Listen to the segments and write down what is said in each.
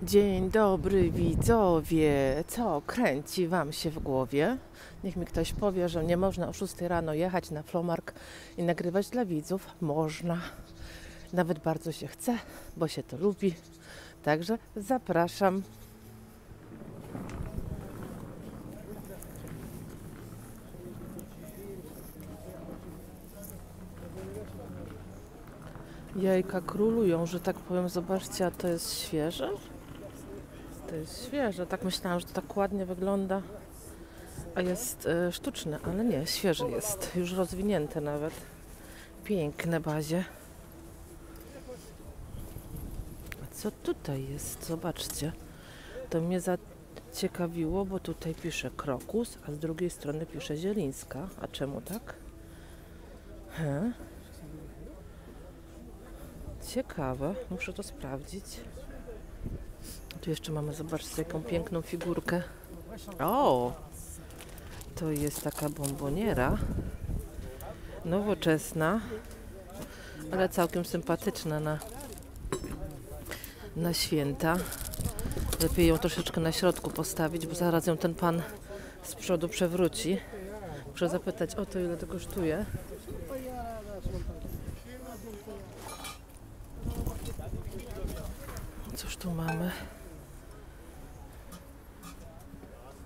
Dzień dobry widzowie, co kręci wam się w głowie? Niech mi ktoś powie, że nie można o 6 rano jechać na Flomark i nagrywać dla widzów. Można, nawet bardzo się chce, bo się to lubi. Także zapraszam. Jajka królują, że tak powiem. Zobaczcie, a to jest świeże? To jest świeże. Tak myślałam, że to tak ładnie wygląda, a jest sztuczne, ale nie, świeże jest. Już rozwinięte nawet. Piękne bazie. A co tutaj jest? Zobaczcie. To mnie zaciekawiło, bo tutaj pisze krokus, a z drugiej strony pisze zielińska. A czemu tak? Ciekawe, muszę to sprawdzić. Tu jeszcze mamy, zobaczcie, jaką piękną figurkę. O! To jest taka bomboniera. Nowoczesna, ale całkiem sympatyczna na święta. Lepiej ją troszeczkę na środku postawić, bo zaraz ją ten pan z przodu przewróci. Muszę zapytać o to, ile to kosztuje. Cóż tu mamy?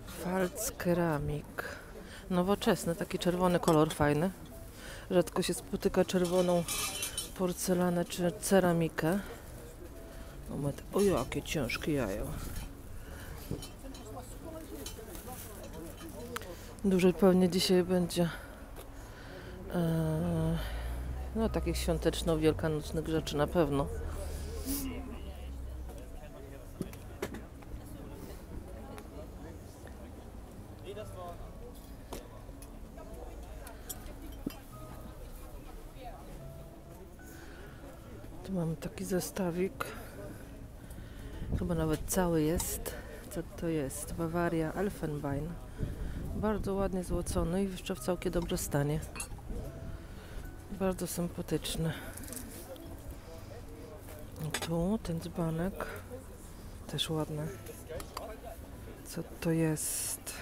Falc keramik. Nowoczesny, taki czerwony kolor fajny. Rzadko się spotyka czerwoną porcelanę czy ceramikę. O, jakie ciężkie jajo. Dużo pewnie dzisiaj będzie no takich świąteczno-wielkanocnych rzeczy na pewno. Tu mamy taki zestawik. Chyba nawet cały jest. Co to jest? Bavaria Elfenbein. Bardzo ładnie złocony i jeszcze w całkiem dobrym stanie. Bardzo sympatyczny. Tu ten dzbanek. Też ładny. Co to jest?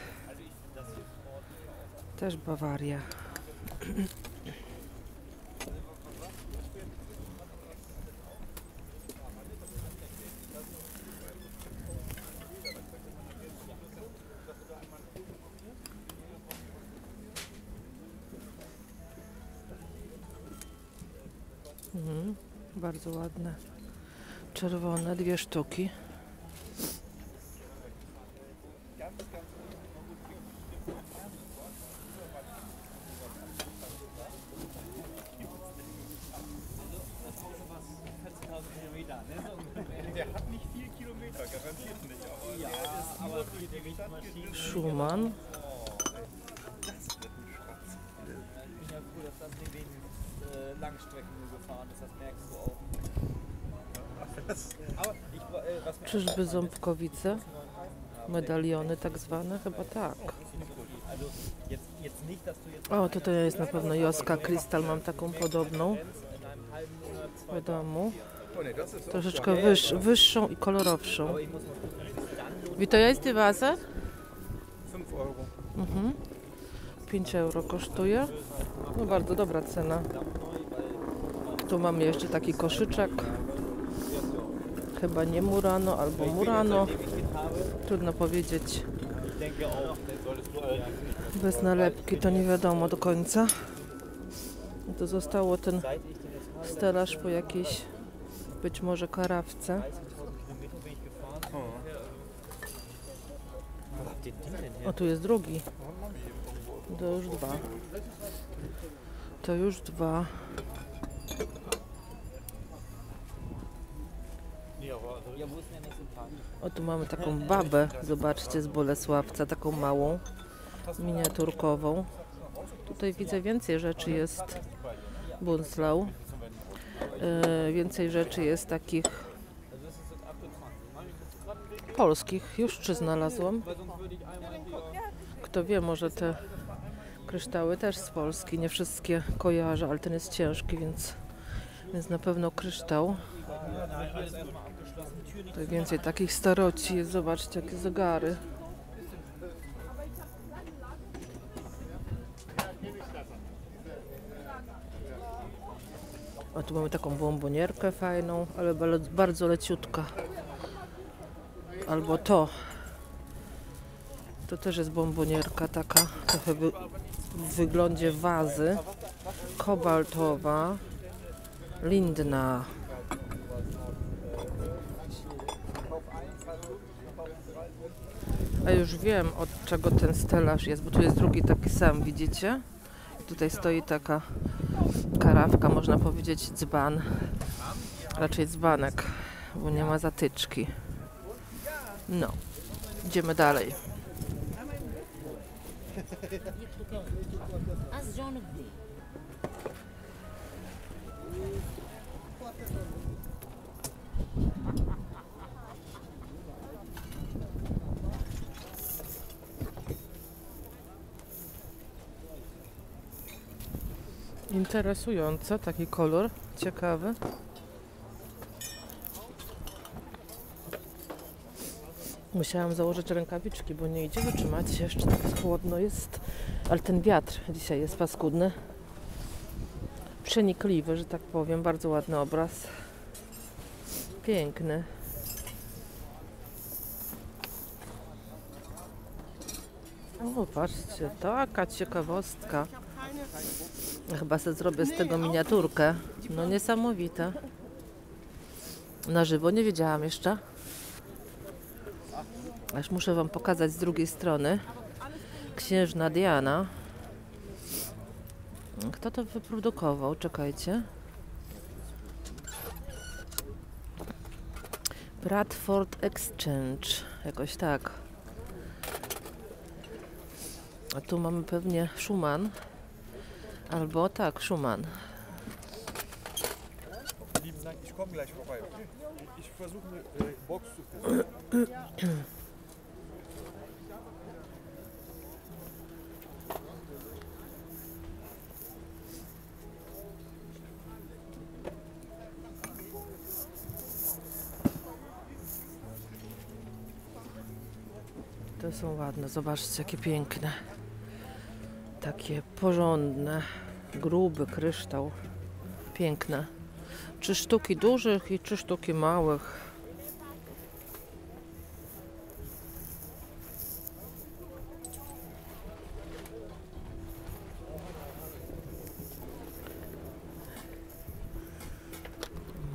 Też Bawaria. Bardzo ładne. Czerwone, 2 sztuki. Schumann. Czyżby Ząbkowice? Medaliony tak zwane? Chyba tak. O, tutaj jest na pewno Joska Krystal, mam taką podobną w domu. Troszeczkę wyższą i kolorowszą. Wie to jest die Vase? 5 Euro. 5 euro kosztuje. No bardzo dobra cena. Tu mamy jeszcze taki koszyczek. Chyba nie Murano albo Murano. Trudno powiedzieć. Bez nalepki to nie wiadomo do końca. I to zostało ten stelaż po jakiejś być może karawce. O, tu jest drugi. To już 2. To już 2. O, tu mamy taką babę, zobaczcie, z Bolesławca, taką małą, miniaturkową. Tutaj widzę więcej rzeczy jest Bunslau. Więcej rzeczy jest takich polskich. Już 3 znalazłam. Kto wie, może te kryształy też z Polski. Nie wszystkie kojarzę, ale ten jest ciężki, więc na pewno kryształ. Tutaj więcej takich staroci jest. Zobaczcie, jakie zegary. A tu mamy taką bombonierkę fajną, ale bardzo leciutka. Albo to. To też jest bombonierka taka, trochę w wyglądzie wazy. Kobaltowa. Lindna. A już wiem, od czego ten stelaż jest, bo tu jest drugi taki sam, widzicie? Tutaj stoi taka karawka, można powiedzieć dzban. Raczej dzbanek, bo nie ma zatyczki. No, idziemy dalej. Interesujące, taki kolor, ciekawy. Musiałam założyć rękawiczki, bo nie idzie wytrzymać, jeszcze tak chłodno jest, ale ten wiatr dzisiaj jest paskudny. Przenikliwy, że tak powiem, bardzo ładny obraz. Piękny. O, patrzcie, taka ciekawostka. Chyba sobie zrobię z tego miniaturkę. No niesamowite. Na żywo nie wiedziałam jeszcze. Aż muszę wam pokazać z drugiej strony. Księżna Diana. Kto to wyprodukował? Czekajcie. Bradford Exchange. Jakoś tak. A tu mamy pewnie Schumann. Albo tak, Schumann. Lieben Dank, ich komme gleich vorbei. Ich versuche eine Box zu finden. To są ładne, zobaczcie jakie piękne. Takie porządne, gruby kryształ. Piękne. 3 sztuki dużych i 3 sztuki małych.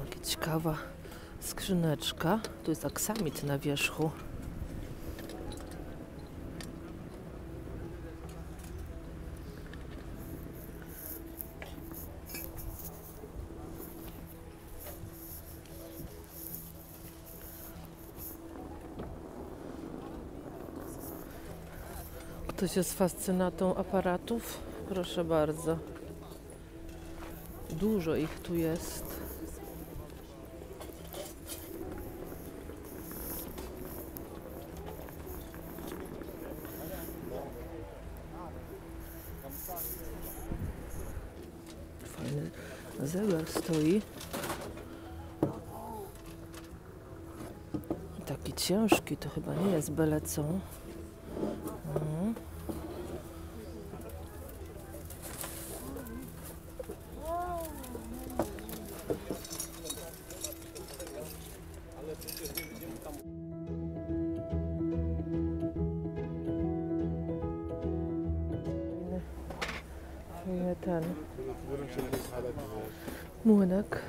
Jaka ciekawa skrzyneczka. Tu jest aksamit na wierzchu. Ktoś jest fascynatą aparatów? Proszę bardzo. Dużo ich tu jest. Fajny zegar stoi. Taki ciężki, to chyba nie jest byle co. Ten młynek.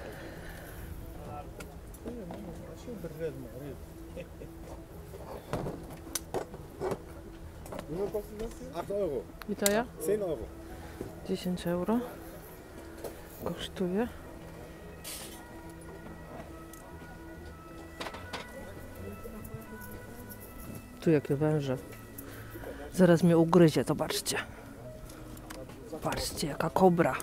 I to ja? 10 Euro. 10 euro kosztuje. Tu jakie węże. Zaraz mnie ugryzie, zobaczcie. Patrzcie, jaka kobra.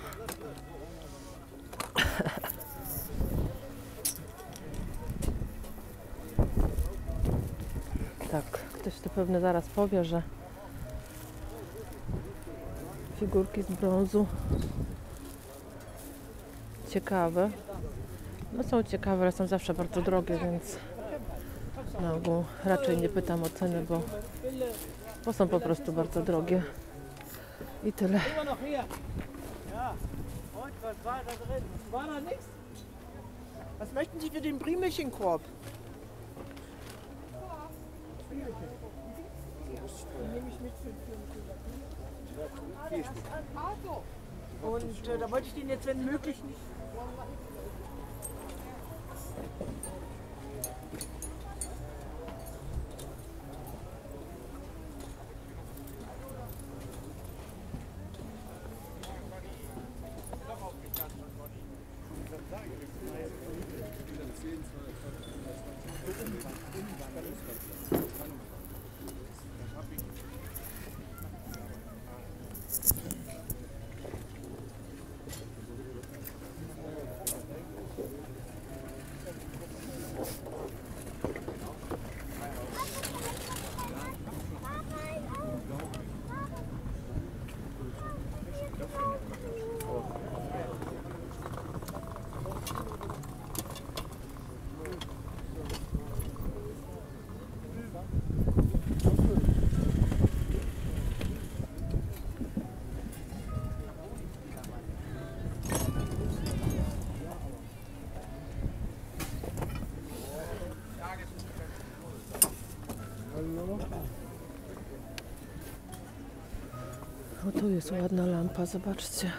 Tak, ktoś tu pewnie zaraz powie, że figurki z brązu ciekawe. No są ciekawe, ale są zawsze bardzo drogie, więc na ogół raczej nie pytam o ceny, bo są po prostu bardzo drogie. I tyle. Was möchten Sie für den Primelchenkorb? Und da wollte ich den jetzt, wenn möglich, nicht. O, tu jest ładna lampa, zobaczcie.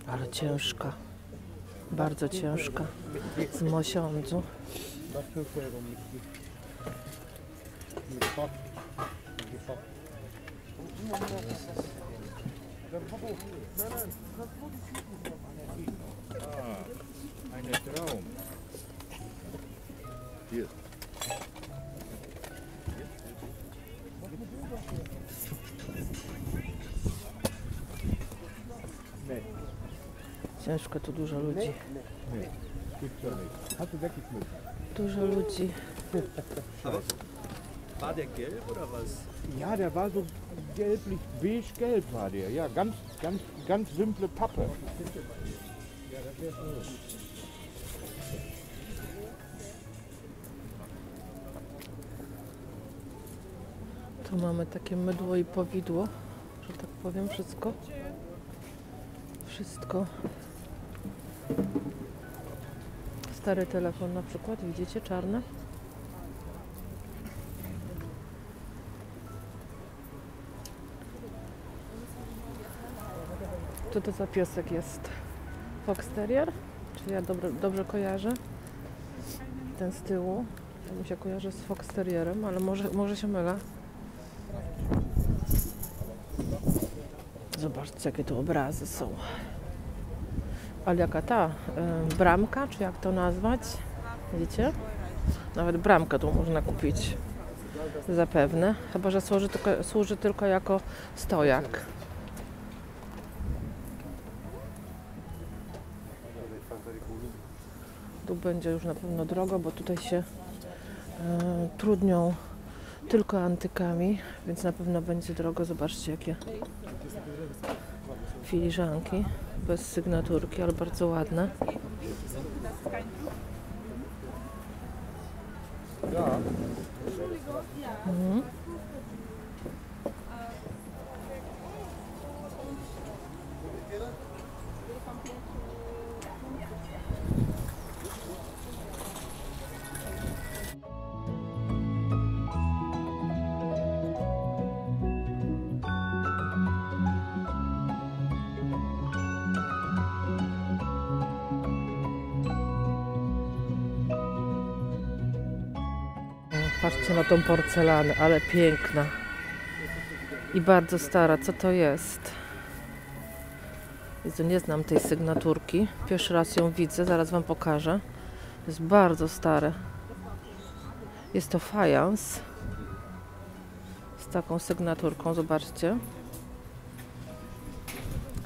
Ale ciężka. Bardzo ciężka. Z mosiądzu. Eine Traum. Hier. Ciężko, tu dużo ludzi. Gibt's ja nicht. Hast du weggeschmissen? Dużo ludzi. Aber war der gelb oder was? Ja, der war so gelblich, beige-gelb war der. Ja, ganz simple Pappe. Tu mamy takie mydło i powidło, że tak powiem, wszystko. Wszystko. Stary telefon na przykład, widzicie, czarny. Co to za piesek jest? Fox Terrier? Czy ja dobrze kojarzę? Ten z tyłu. To mi się kojarzy z Fox Terrierem, ale może się mylę. Zobaczcie, jakie tu obrazy są. Ale jaka ta bramka, czy jak to nazwać? Widzicie? Nawet bramkę tu można kupić. Zapewne. Chyba że służy tylko jako stojak. Tu będzie już na pewno drogo, bo tutaj się trudnią tylko antykami, więc na pewno będzie drogo. Zobaczcie, jakie filiżanki bez sygnaturki, ale bardzo ładne. Mhm. Patrzcie na tą porcelanę, ale piękna i bardzo stara. Co to jest? Jezu, nie znam tej sygnaturki. Pierwszy raz ją widzę, zaraz wam pokażę. Jest bardzo stare. Jest to fajans z taką sygnaturką, zobaczcie.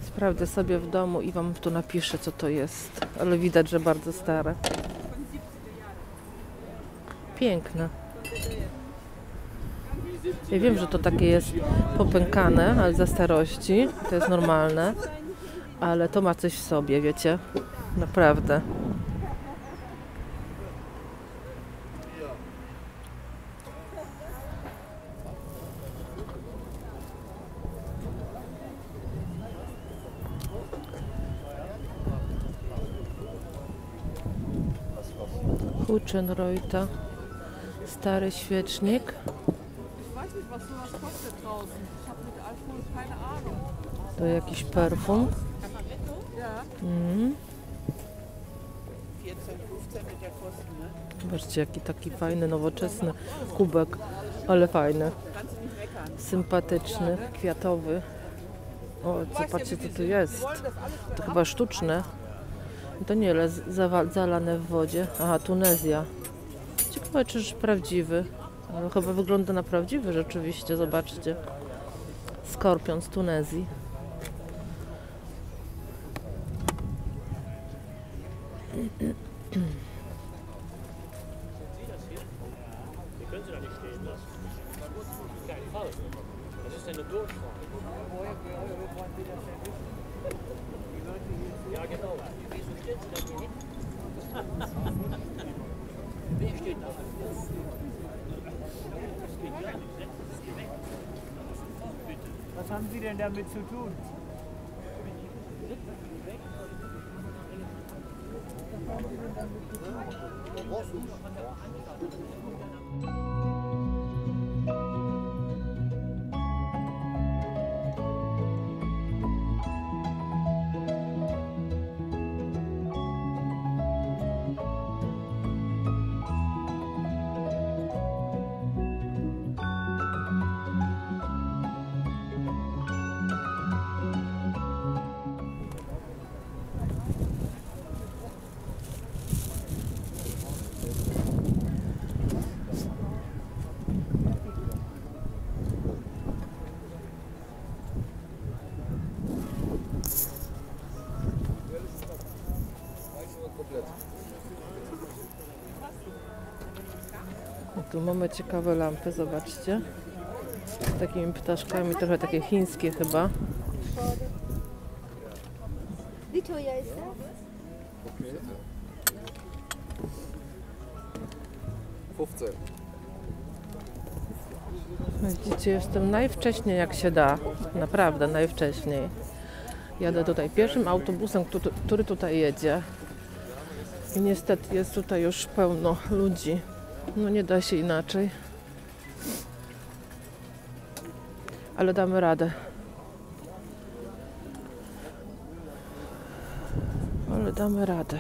Sprawdzę sobie w domu i wam tu napiszę, co to jest. Ale widać, że bardzo stare. Piękne. Ja wiem, że to takie jest popękane, ale za starości to jest normalne, Ale to ma coś w sobie, wiecie? Naprawdę. Huchenreuter. Stary świecznik. Ich weiß nicht, was sowas kostet draußen. Ich habe mit Alkohol keine Ahnung. To jakiś perfum. Ja. 14,15 wird der kosten, ne? Zobaczcie, jaki taki fajny, nowoczesny kubek, ale fajny. Kannst du nicht meckern. Sympatyczny, kwiatowy. O, zobaczcie, co tu jest. To chyba sztuczne. To nie, ale zalane w wodzie. Aha, Tunezja. Ciekawe, czyż prawdziwy. Ale chyba wygląda na prawdziwy rzeczywiście, zobaczcie. Skorpion z Tunezji. Die können Sie da nicht stehen lassen. Auf keinen Fall. Das ist eine Durchfahrt. Ja, genau. Wieso steht sie denn hier hin? Wer steht da? Das geht gar nicht. Setzen Sie weg. Bitte. Was haben Sie denn damit zu tun? Tu mamy ciekawe lampy, zobaczcie. Z takimi ptaszkami, trochę takie chińskie chyba. Wie teuer ist das? 15. Widzicie, jestem najwcześniej jak się da. Naprawdę najwcześniej. Jadę tutaj pierwszym autobusem, który tutaj jedzie. I niestety jest tutaj już pełno ludzi. No nie da się inaczej. Ale damy radę. Ale damy radę.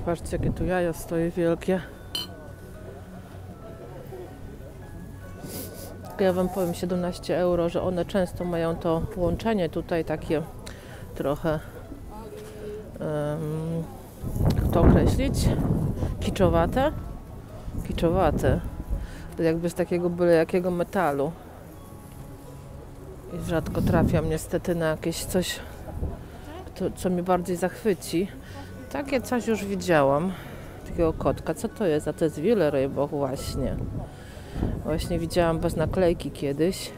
Patrzcie, jakie tu jajo stoi wielkie. Ja wam powiem 17 euro, że one często mają to połączenie tutaj takie trochę jak to określić? Kiczowate? Kiczowate. To jakby z takiego byle jakiego metalu. I rzadko trafiam niestety na jakieś coś, co mnie bardziej zachwyci. Takie coś już widziałam. Takiego kotka. Co to jest? A to jest Villeroy właśnie. Właśnie widziałam bez naklejki kiedyś.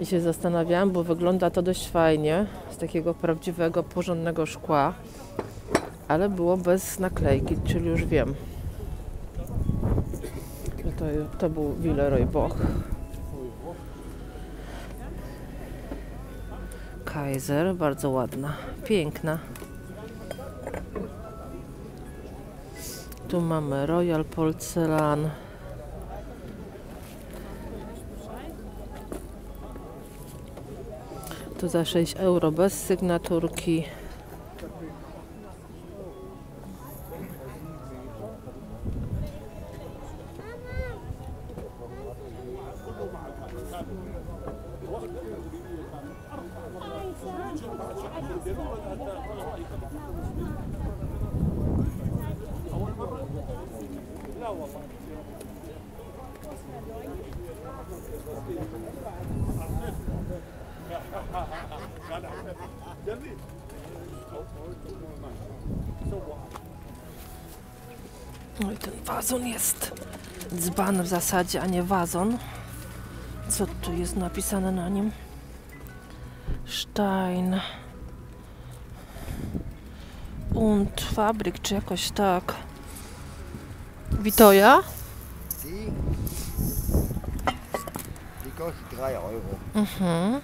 I się zastanawiałam, bo wygląda to dość fajnie. Z takiego prawdziwego, porządnego szkła. Ale było bez naklejki, czyli już wiem. To był Villeroy Boch. Kaiser, bardzo ładna, piękna. Tu mamy Royal Porcelain. Tu za 6 euro bez sygnaturki. No i ten wazon jest dzban w zasadzie, a nie wazon. Co tu jest napisane na nim? Stein und Fabrik, czy jakoś tak. Witoja? Die kostet 3 Euro. Mhm.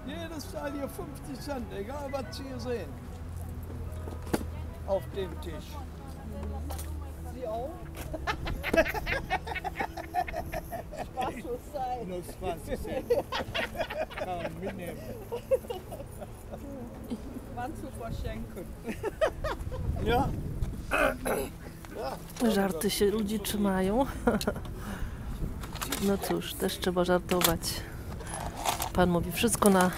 Jedes Teil hier 50 Cent, egal was Sie hier sehen. Auf dem Tisch. Sie auch? Spaßlos sein. Nur 20 Cent. Kann man mitnehmen. Wann zu verschenken. Ja. Żarty się ludzi trzymają. No cóż, też trzeba żartować. Pan mówi wszystko na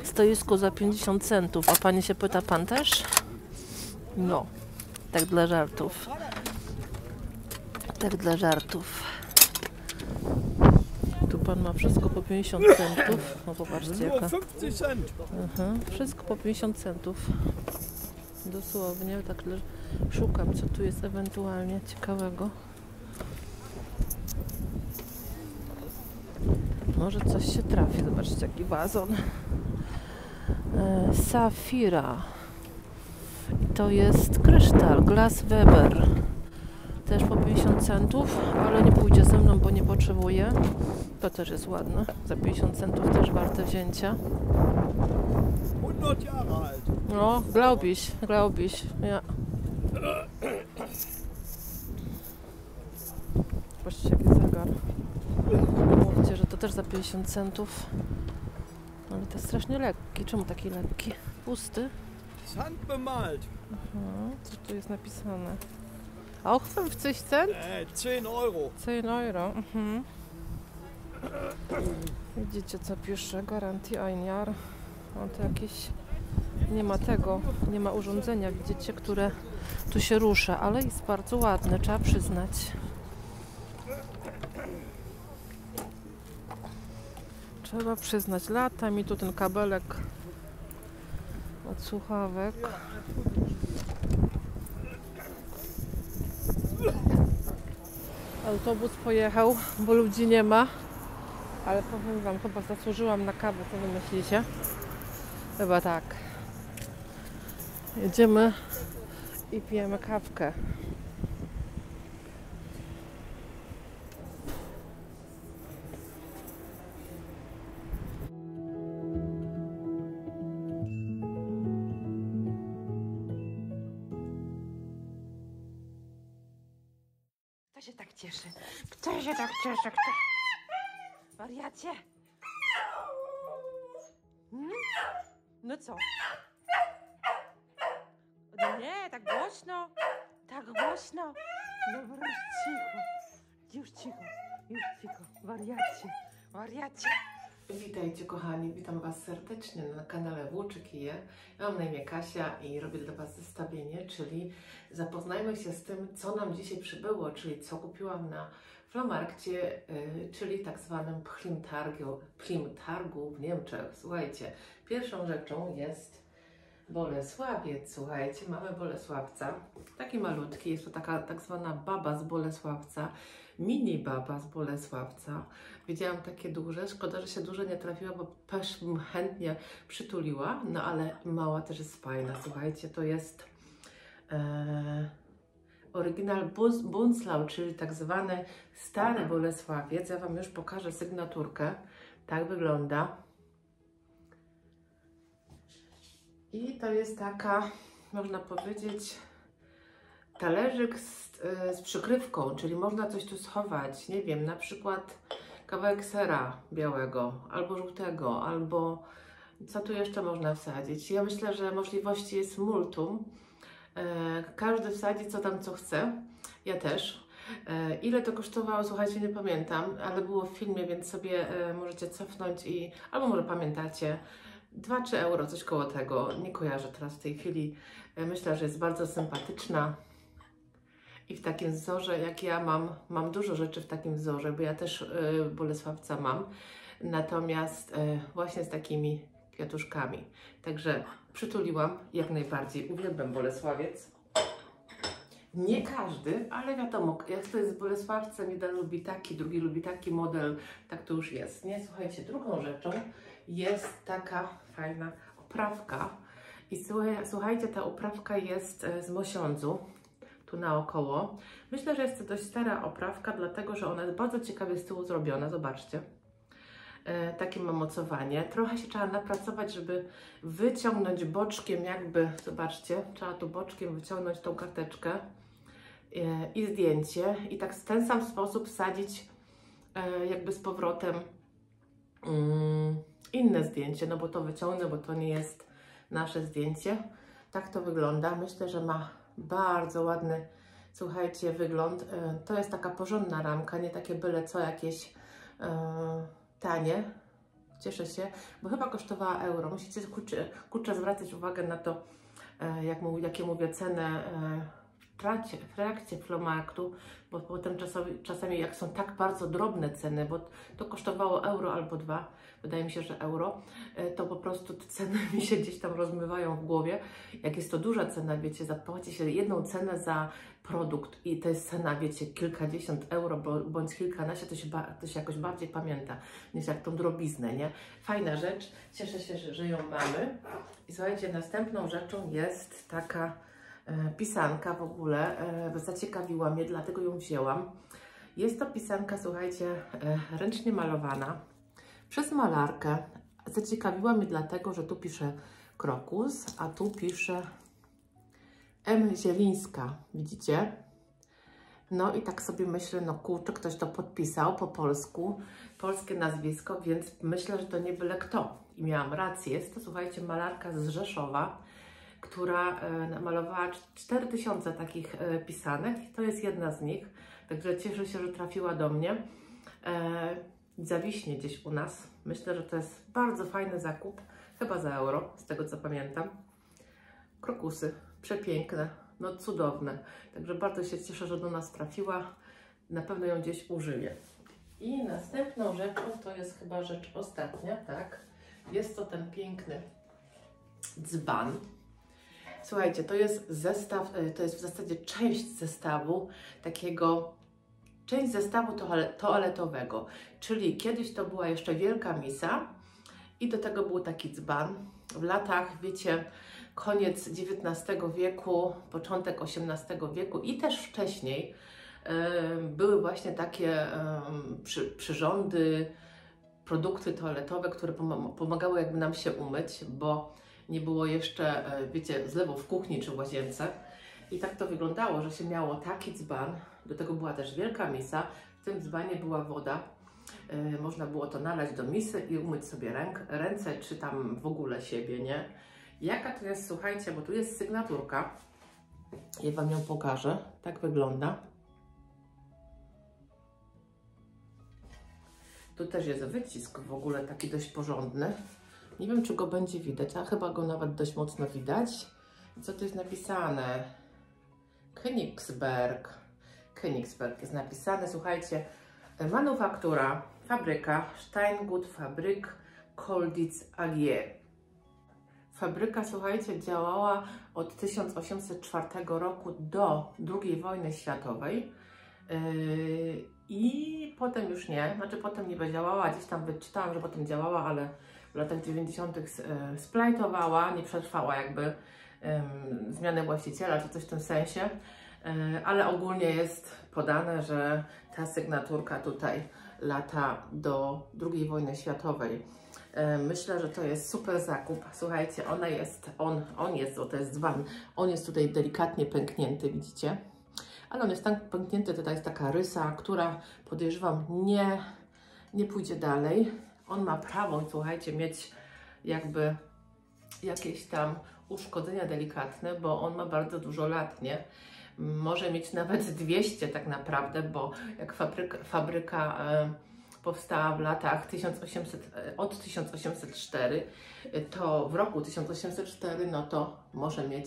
stoisku za 50 centów, a pani się pyta, pan też? No, tak dla żartów. Tak dla żartów. Tu pan ma wszystko po 50 centów. No popatrzcie Nur jaka. 50 Cent. Wszystko po 50 centów. Dosłownie, tak szukam, co tu jest ewentualnie ciekawego. Może coś się trafi. Zobaczcie, jaki wazon. Safira. I to jest kryształ, Glass Weber. Też po 50 centów, ale nie pójdzie ze mną, bo nie potrzebuję. To też jest ładne. Za 50 centów też warte wzięcia. 100 Jahre alt. No, glaube ich. Ja. Patrzcie, jaki zegar. Mówcie, że to też za 50 centów. Ale to jest strasznie lekki. Czemu taki lekki? Pusty? Handbemalt. Co tu jest napisane? Auch 50 Cent? 10 Euro. 10 euro. Widzicie, co pisze? Garantie ein Jahr. No to jakieś... Nie ma tego, nie ma urządzenia, widzicie, które tu się rusza, ale jest bardzo ładne, trzeba przyznać. Trzeba przyznać, lata mi tu ten kabelek od słuchawek. Autobus pojechał, bo ludzi nie ma, ale powiem wam, chyba zasłużyłam na kawę, co wy myślicie? Chyba tak. Jedziemy i pijemy kawkę. Kto się tak cieszy? Kto się tak cieszy? Kto? Wariacie? No co? No nie, tak głośno. Tak głośno. Dobra, już cicho. Już cicho. Wariacie. Witajcie kochani, witam Was serdecznie na kanale Włóczykije. Ja mam na imię Kasia i robię dla Was zestawienie, czyli zapoznajmy się z tym, co nam dzisiaj przybyło, czyli co kupiłam na Flohmarkcie, czyli tak zwanym Plimtargu w Niemczech. Słuchajcie, pierwszą rzeczą jest Bolesławiec. Słuchajcie, mamy Bolesławca, taki malutki, jest to taka tak zwana baba z Bolesławca, mini baba z Bolesławca. Widziałam takie duże, szkoda, że się duże nie trafiła, bo też bym chętnie przytuliła, no ale mała też jest fajna. Słuchajcie, to jest oryginal Bunzlau, czyli tak zwany stary Bolesławiec. Ja Wam już pokażę sygnaturkę. Tak wygląda. I to jest taka, można powiedzieć, talerzyk z przykrywką, czyli można coś tu schować, nie wiem, na przykład kawałek sera białego, albo żółtego, albo co tu jeszcze można wsadzić. Ja myślę, że możliwości jest multum. Każdy wsadzi co tam co chce, ja też. Ile to kosztowało, słuchajcie, nie pamiętam, ale było w filmie, więc sobie możecie cofnąć i, albo może pamiętacie, 2-3 euro, coś koło tego, nie kojarzę teraz w tej chwili. Myślę, że jest bardzo sympatyczna i w takim wzorze, jak ja mam dużo rzeczy w takim wzorze, bo ja też Bolesławca mam. natomiast właśnie z takimi kwiatuszkami. Także przytuliłam jak najbardziej. Uwielbiam Bolesławiec. Nie każdy, ale wiadomo, jak to jest w Bolesławce, jeden lubi taki, drugi lubi taki model, tak to już jest, nie? Słuchajcie, drugą rzeczą jest taka fajna oprawka i słuchajcie, ta oprawka jest z mosiądzu, tu naokoło. Myślę, że jest to dość stara oprawka, dlatego, że ona jest bardzo ciekawie z tyłu zrobiona, zobaczcie. Takie ma mocowanie. Trochę się trzeba napracować, żeby wyciągnąć boczkiem jakby, zobaczcie, trzeba tu boczkiem wyciągnąć tą karteczkę i zdjęcie i tak w ten sam sposób wsadzić jakby z powrotem inne zdjęcie, no bo to wyciągnę, bo to nie jest nasze zdjęcie. Tak to wygląda. Myślę, że ma bardzo ładny, słuchajcie, wygląd. To jest taka porządna ramka, nie takie byle co jakieś tanie. Cieszę się, bo chyba kosztowała euro. Musicie kurczę zwracać uwagę na to, jakie mówię cenę w trakcie Flohmarktu, bo potem czasami jak są tak bardzo drobne ceny, bo to kosztowało euro albo 2, wydaje mi się, że euro, to po prostu te ceny mi się gdzieś tam rozmywają w głowie. Jak jest to duża cena, wiecie, zapłaci się jedną cenę za produkt i to jest cena, wiecie, kilkadziesiąt euro bądź kilkanaście, to się jakoś bardziej pamięta niż jak tą drobiznę, nie? Fajna rzecz, cieszę się, że ją mamy. I słuchajcie, następną rzeczą jest taka pisanka w ogóle, zaciekawiła mnie, dlatego ją wzięłam. Jest to pisanka, słuchajcie, ręcznie malowana przez malarkę. Zaciekawiła mnie dlatego, że tu pisze krokus, a tu pisze M. Zielińska, widzicie? No i tak sobie myślę, no kurczę, ktoś to podpisał po polsku, polskie nazwisko, więc myślę, że to nie byle kto. I miałam rację, jest to, słuchajcie, malarka z Rzeszowa, która namalowała 4000 takich pisanek. To jest jedna z nich, także cieszę się, że trafiła do mnie. Zawiśnie gdzieś u nas. Myślę, że to jest bardzo fajny zakup, chyba za euro, z tego co pamiętam. Krokusy, przepiękne, no cudowne. Także bardzo się cieszę, że do nas trafiła. Na pewno ją gdzieś użyję. I następną rzeczą, to jest chyba rzecz ostatnia, tak? Jest to ten piękny dzban. Słuchajcie, to jest zestaw, to jest w zasadzie część zestawu toaletowego, czyli kiedyś to była jeszcze wielka misa i do tego był taki dzban. W latach, wiecie, koniec XIX wieku, początek XVIII wieku i też wcześniej były właśnie takie przyrządy, produkty toaletowe, które pomagały jakby nam się umyć, bo nie było jeszcze, wiecie, zlewu w kuchni czy w łazience. I tak to wyglądało, że się miało taki dzban, do tego była też wielka misa, w tym dzbanie była woda. Można było to nalać do misy i umyć sobie ręce, czy tam w ogóle siebie, nie? Jaka to jest, słuchajcie, bo tu jest sygnaturka. Ja Wam ją pokażę. Tak wygląda. Tu też jest wycisk w ogóle taki dość porządny. Nie wiem, czy go będzie widać, a chyba go nawet dość mocno widać. Co tu jest napisane? Königsberg. Königsberg jest napisane, słuchajcie, manufaktura, fabryka, Steingut Fabrik Kolditz AG. Fabryka, słuchajcie, działała od 1804 roku do II wojny światowej i potem już nie, znaczy potem nie działała, gdzieś tam wyczytałam, że potem działała, ale w latach 90. splajtowała, nie przetrwała jakby zmiany właściciela czy coś w tym sensie, ale ogólnie jest podane, że ta sygnaturka tutaj lata do II wojny światowej. Myślę, że to jest super zakup. Słuchajcie, on jest, to jest dzban, on jest tutaj delikatnie pęknięty, widzicie? Ale on jest tak pęknięty, tutaj jest taka rysa, która podejrzewam nie pójdzie dalej. On ma prawo, słuchajcie, mieć jakby jakieś tam uszkodzenia delikatne, bo on ma bardzo dużo lat, nie? Może mieć nawet 200 tak naprawdę, bo jak fabryka powstała w latach od 1804, to w roku 1804, no to może mieć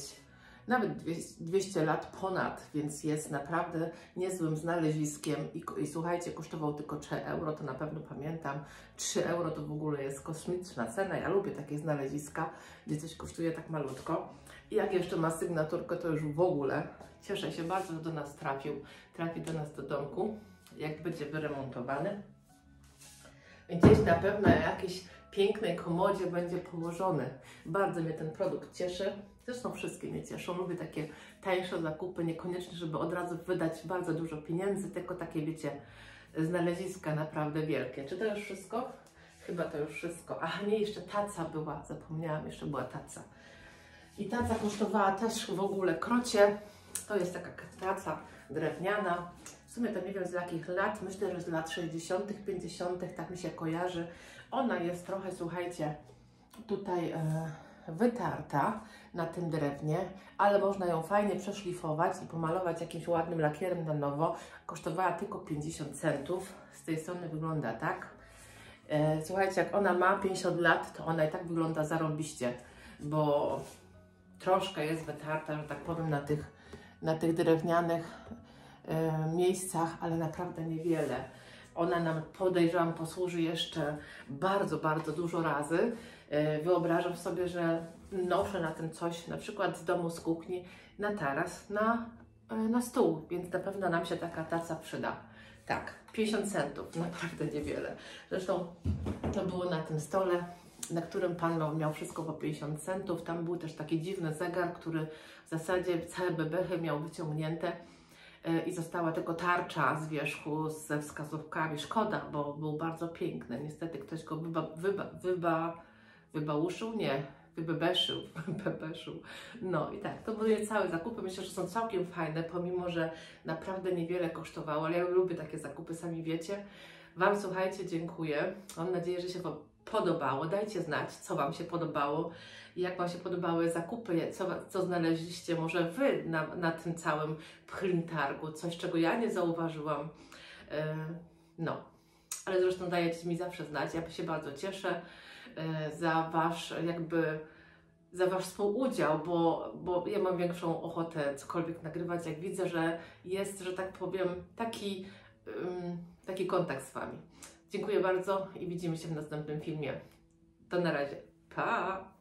nawet 200 lat ponad, więc jest naprawdę niezłym znaleziskiem i słuchajcie, kosztował tylko 3 euro, to na pewno pamiętam. 3 euro to w ogóle jest kosmiczna cena, ja lubię takie znaleziska, gdzie coś kosztuje tak malutko. I jak jeszcze ma sygnaturkę, to już w ogóle cieszę się bardzo, że do nas trafi do nas do domku, jak będzie wyremontowany. Gdzieś na pewno jakiejś pięknej komodzie będzie położony. Bardzo mnie ten produkt cieszy. Zresztą wszystkie mnie cieszą. Lubię takie tańsze zakupy, niekoniecznie, żeby od razu wydać bardzo dużo pieniędzy, tylko takie, wiecie, znaleziska naprawdę wielkie. Czy to już wszystko? Chyba to już wszystko. Aha, nie, jeszcze taca była, zapomniałam, jeszcze była taca. I taca kosztowała też w ogóle krocie. To jest taka taca drewniana. W sumie to nie wiem z jakich lat, myślę, że z lat 60., 50., tak mi się kojarzy. Ona jest trochę, słuchajcie, tutaj wytarta na tym drewnie, ale można ją fajnie przeszlifować i pomalować jakimś ładnym lakierem na nowo. Kosztowała tylko 50 centów. Z tej strony wygląda tak. Słuchajcie, jak ona ma 50 lat, to ona i tak wygląda zarąbiście, bo troszkę jest wytarta, że tak powiem, na tych drewnianych miejscach, ale naprawdę niewiele. Ona nam, podejrzewam, posłuży jeszcze bardzo, bardzo dużo razy. Wyobrażam sobie, że noszę na tym coś, na przykład z domu, z kuchni, na taras, na stół, więc na pewno nam się taka taca przyda. Tak, 50 centów, naprawdę niewiele. Zresztą to było na tym stole, na którym pan miał wszystko po 50 centów. Tam był też taki dziwny zegar, który w zasadzie całe bebechy miał wyciągnięte i została tylko tarcza z wierzchu ze wskazówkami. Szkoda, bo był bardzo piękny. Niestety ktoś go wybałuszył? Nie, wybebeszył. No i tak, to były całe zakupy. Myślę, że są całkiem fajne, pomimo że naprawdę niewiele kosztowało, ale ja lubię takie zakupy, sami wiecie. Wam, słuchajcie, dziękuję. Mam nadzieję, że się Wam podobało. Dajcie znać, co Wam się podobało i jak Wam się podobały zakupy, co znaleźliście może Wy na tym całym pchlim targu, coś, czego ja nie zauważyłam. No, ale zresztą dajecie mi zawsze znać. Ja się bardzo cieszę za Wasz współudział, bo ja mam większą ochotę cokolwiek nagrywać, jak widzę, że jest, że tak powiem, taki kontakt z Wami. Dziękuję bardzo i widzimy się w następnym filmie. To na razie. Pa!